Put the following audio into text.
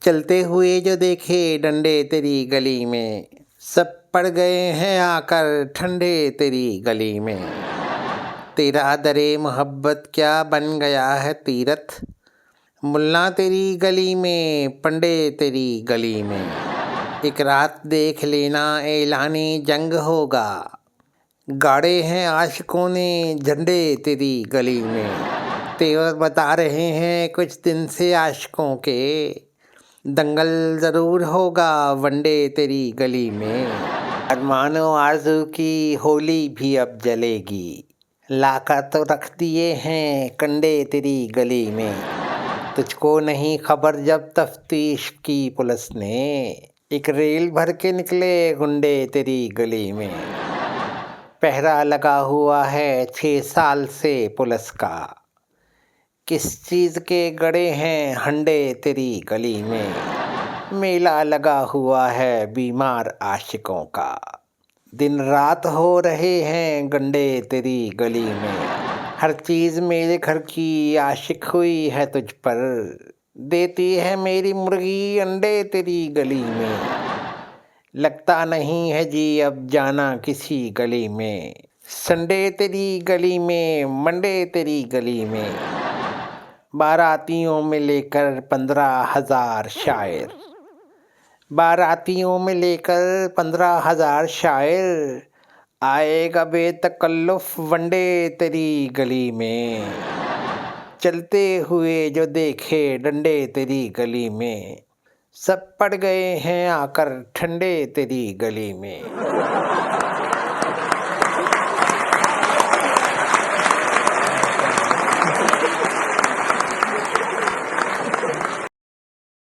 चलते हुए जो देखे डंडे तेरी गली में, सब पड़ गए हैं आकर ठंडे तेरी गली में। तेरा दरे मोहब्बत क्या बन गया है तीरथ, मुल्ला तेरी गली में पंडे तेरी गली में। एक रात देख लेना ऐलाने जंग होगा, गाड़े हैं आशिकों ने झंडे तेरी गली में। तेवर बता रहे हैं कुछ दिन से आशिकों के, दंगल ज़रूर होगा वनडे तेरी गली में। अरमानो आरज़ू की होली भी अब जलेगी, लाकर तो रख दिए हैं कंडे तेरी गली में। तुझको नहीं खबर जब तफ्तीश की पुलिस ने, एक रेल भर के निकले गुंडे तेरी गली में। पहरा लगा हुआ है 6 साल से पुलिस का, किस चीज़ के गड़े हैं हंडे तेरी गली में। मेला लगा हुआ है बीमार आशिकों का, दिन रात हो रहे हैं गंडे तेरी गली में। हर चीज़ मेरे घर की आशिक हुई है तुझ पर, देती है मेरी मुर्गी अंडे तेरी गली में। लगता नहीं है जी अब जाना किसी गली में, संडे तेरी गली में मंडे तेरी गली में। बारातियों में लेकर 15,000 शायर, बारातियों में लेकर 15,000 शायर, आएगा बेतकल्लुफ़ वनडे तेरी गली में। चलते हुए जो देखे डंडे तेरी गली में, सब पड़ गए हैं आकर ठंडे तेरी गली में।